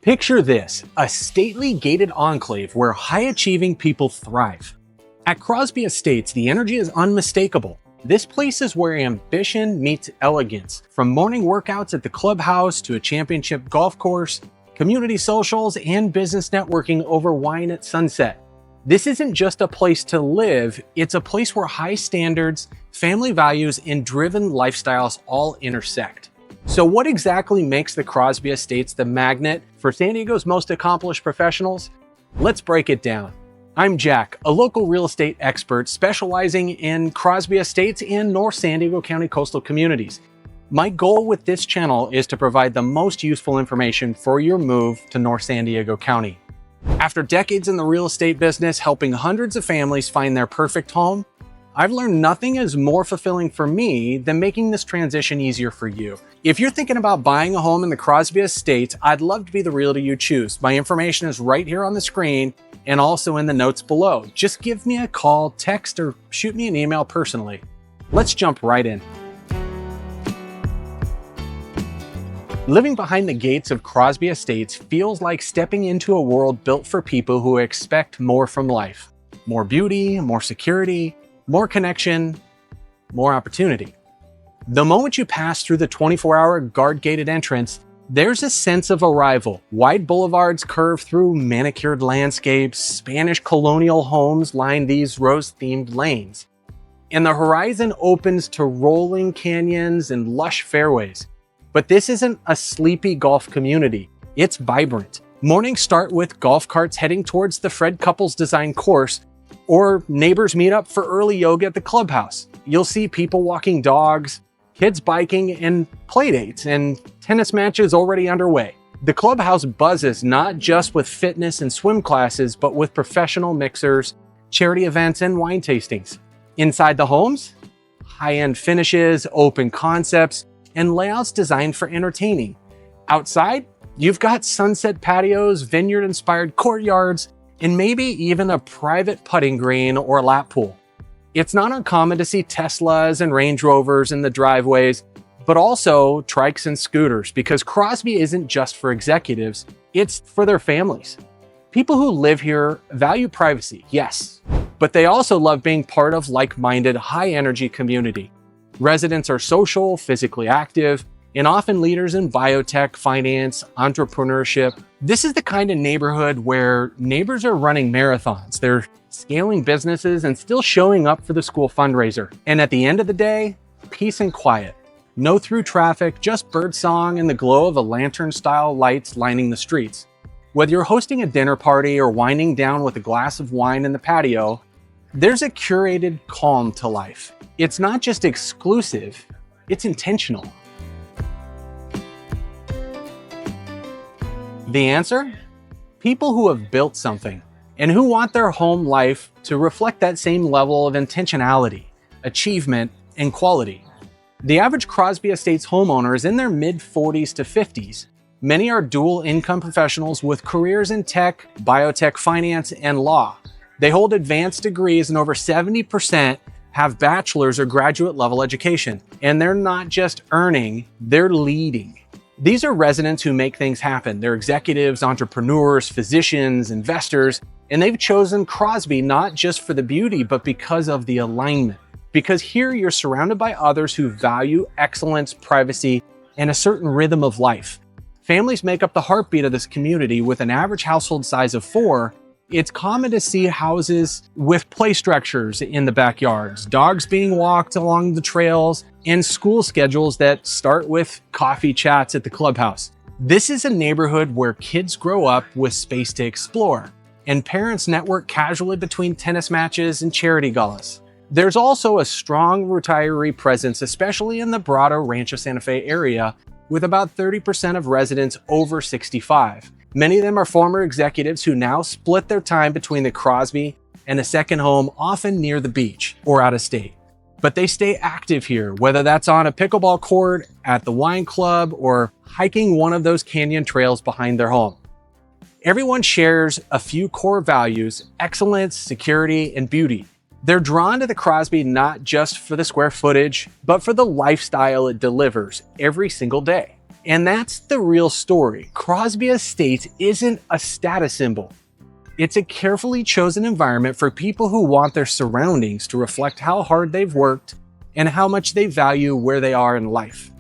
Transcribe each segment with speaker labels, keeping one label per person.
Speaker 1: Picture this, a stately gated enclave where high-achieving people thrive. At Crosby Estates, the energy is unmistakable. This place is where ambition meets elegance, from morning workouts at the clubhouse to a championship golf course, community socials, and business networking over wine at sunset. This isn't just a place to live, it's a place where high standards, family values, and driven lifestyles all intersect. So what exactly makes the Crosby Estates the magnet for San Diego's most accomplished professionals? Let's break it down. I'm Jack, a local real estate expert specializing in Crosby Estates and North San Diego County coastal communities. My goal with this channel is to provide the most useful information for your move to North San Diego County. After decades in the real estate business helping hundreds of families find their perfect home, I've learned nothing is more fulfilling for me than making this transition easier for you. If you're thinking about buying a home in the Crosby Estates, I'd love to be the realtor you choose. My information is right here on the screen and also in the notes below. Just give me a call, text, or shoot me an email personally. Let's jump right in. Living behind the gates of Crosby Estates feels like stepping into a world built for people who expect more from life. More beauty, more security, more connection, more opportunity. The moment you pass through the 24-hour guard-gated entrance, there's a sense of arrival. Wide boulevards curve through manicured landscapes, Spanish colonial homes line these rose-themed lanes. And the horizon opens to rolling canyons and lush fairways. But this isn't a sleepy golf community. It's vibrant. Mornings start with golf carts heading towards the Fred Couples Design course, or neighbors meet up for early yoga at the clubhouse. You'll see people walking dogs, kids biking, and playdates, and tennis matches already underway. The clubhouse buzzes not just with fitness and swim classes, but with professional mixers, charity events, and wine tastings. Inside the homes, high-end finishes, open concepts, and layouts designed for entertaining. Outside, you've got sunset patios, vineyard-inspired courtyards, and maybe even a private putting green or lap pool. It's not uncommon to see Teslas and Range Rovers in the driveways, but also trikes and scooters, because Crosby isn't just for executives, it's for their families. People who live here value privacy, yes, but they also love being part of like-minded, high-energy community. Residents are social, physically active, and often leaders in biotech, finance, entrepreneurship. This is the kind of neighborhood where neighbors are running marathons. They're scaling businesses and still showing up for the school fundraiser. And at the end of the day, peace and quiet. No through traffic, just birdsong and the glow of a lantern-style lights lining the streets. Whether you're hosting a dinner party or winding down with a glass of wine in the patio, there's a curated calm to life. It's not just exclusive, it's intentional. The answer? People who have built something and who want their home life to reflect that same level of intentionality, achievement, and quality. The average Crosby Estates homeowner is in their mid-40s to 50s. Many are dual income professionals with careers in tech, biotech, finance, and law. They hold advanced degrees, and over 70% have bachelor's or graduate level education. And they're not just earning, they're leading. These are residents who make things happen. They're executives, entrepreneurs, physicians, investors, and they've chosen Crosby not just for the beauty, but because of the alignment. Because here you're surrounded by others who value excellence, privacy, and a certain rhythm of life. Families make up the heartbeat of this community. With an average household size of 4, it's common to see houses with play structures in the backyards, dogs being walked along the trails, and school schedules that start with coffee chats at the clubhouse. This is a neighborhood where kids grow up with space to explore, and parents network casually between tennis matches and charity galas. There's also a strong retiree presence, especially in the broader Rancho Santa Fe area, with about 30% of residents over 65. Many of them are former executives who now split their time between the Crosby and a second home, often near the beach or out of state. But they stay active here, whether that's on a pickleball court, at the wine club, or hiking one of those canyon trails behind their home. Everyone shares a few core values: excellence, security, and beauty. They're drawn to the Crosby not just for the square footage, but for the lifestyle it delivers every single day. And that's the real story. Crosby Estates isn't a status symbol. It's a carefully chosen environment for people who want their surroundings to reflect how hard they've worked and how much they value where they are in life.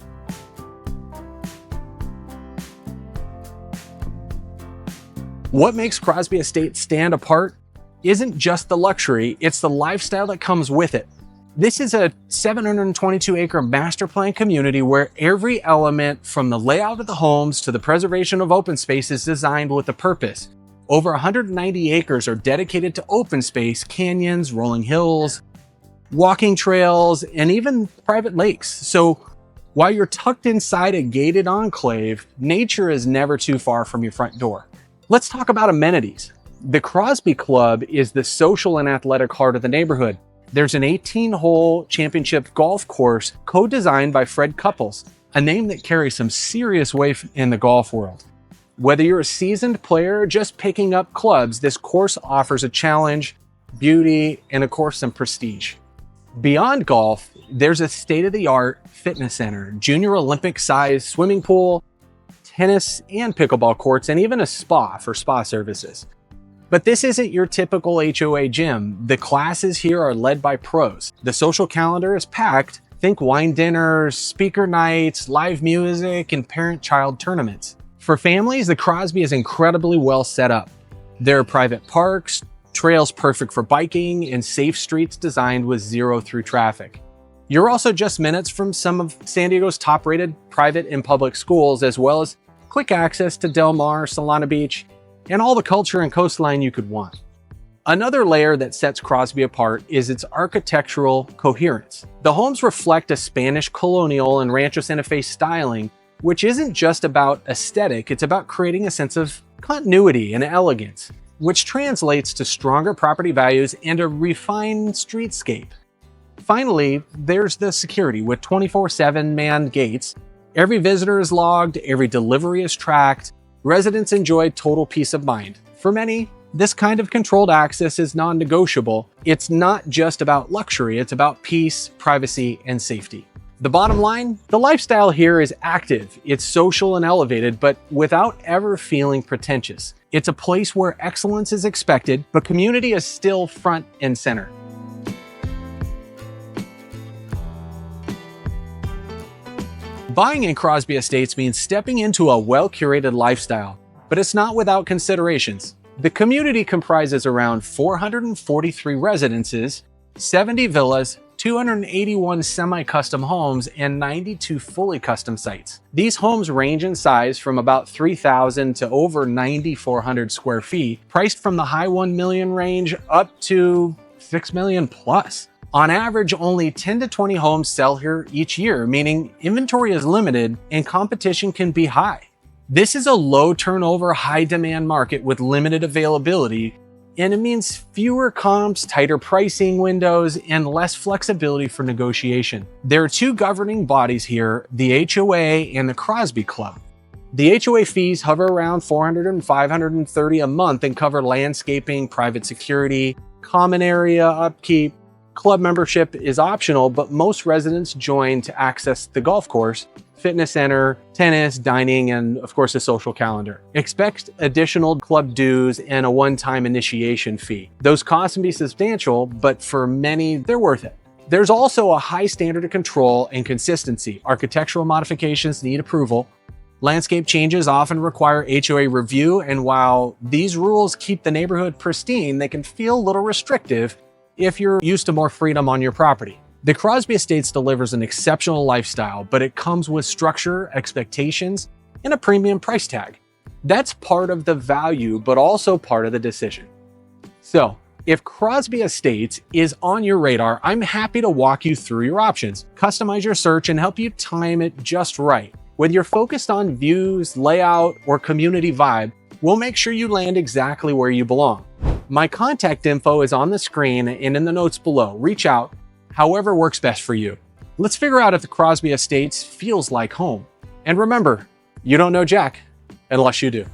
Speaker 1: What makes Crosby Estates stand apart isn't just the luxury, it's the lifestyle that comes with it. This is a 722-acre master plan community where every element from the layout of the homes to the preservation of open space is designed with a purpose. Over 190 acres are dedicated to open space, canyons, rolling hills, walking trails, and even private lakes. So while you're tucked inside a gated enclave, nature is never too far from your front door. Let's talk about amenities. The Crosby Club is the social and athletic heart of the neighborhood. There's an 18-hole championship golf course co-designed by Fred Couples, a name that carries some serious weight in the golf world. Whether you're a seasoned player or just picking up clubs, this course offers a challenge, beauty, and of course some prestige. Beyond golf, there's a state-of-the-art fitness center, junior Olympic-sized swimming pool, tennis and pickleball courts, and even a spa for spa services. But this isn't your typical HOA gym. The classes here are led by pros. The social calendar is packed. Think wine dinners, speaker nights, live music, and parent-child tournaments. For families, the Crosby is incredibly well set up. There are private parks, trails perfect for biking, and safe streets designed with zero through traffic. You're also just minutes from some of San Diego's top-rated private and public schools, as well as quick access to Del Mar, Solana Beach, and all the culture and coastline you could want. Another layer that sets Crosby apart is its architectural coherence. The homes reflect a Spanish colonial and Rancho Santa Fe styling, which isn't just about aesthetic, it's about creating a sense of continuity and elegance, which translates to stronger property values and a refined streetscape. Finally, there's the security. With 24/7 manned gates, every visitor is logged, every delivery is tracked. Residents enjoy total peace of mind. For many, this kind of controlled access is non-negotiable. It's not just about luxury, it's about peace, privacy, and safety. The bottom line, the lifestyle here is active, it's social and elevated, but without ever feeling pretentious. It's a place where excellence is expected, but community is still front and center. Buying in Crosby Estates means stepping into a well-curated lifestyle, but it's not without considerations. The community comprises around 443 residences, 70 villas, 281 semi-custom homes, and 92 fully custom sites. These homes range in size from about 3,000 to over 9,400 square feet, priced from the high $1 million range up to $6 million plus. On average, only 10 to 20 homes sell here each year, meaning inventory is limited and competition can be high. This is a low turnover, high demand market with limited availability, and it means fewer comps, tighter pricing windows, and less flexibility for negotiation. There are two governing bodies here, the HOA and the Crosby Club. The HOA fees hover around $400 and $530 a month and cover landscaping, private security, common area upkeep. Club membership is optional, but most residents join to access the golf course, fitness center, tennis, dining, and of course a social calendar. Expect additional club dues and a one-time initiation fee. Those costs can be substantial, but for many, they're worth it. There's also a high standard of control and consistency. Architectural modifications need approval. Landscape changes often require HOA review, and while these rules keep the neighborhood pristine, they can feel a little restrictive if you're used to more freedom on your property. The Crosby Estates delivers an exceptional lifestyle, but it comes with structure, expectations, and a premium price tag. That's part of the value, but also part of the decision. So, if Crosby Estates is on your radar, I'm happy to walk you through your options, customize your search, and help you time it just right. Whether you're focused on views, layout, or community vibe, we'll make sure you land exactly where you belong. My contact info is on the screen and in the notes below. Reach out, however works best for you. Let's figure out if the Crosby Estates feels like home. And remember, you don't know Jack unless you do.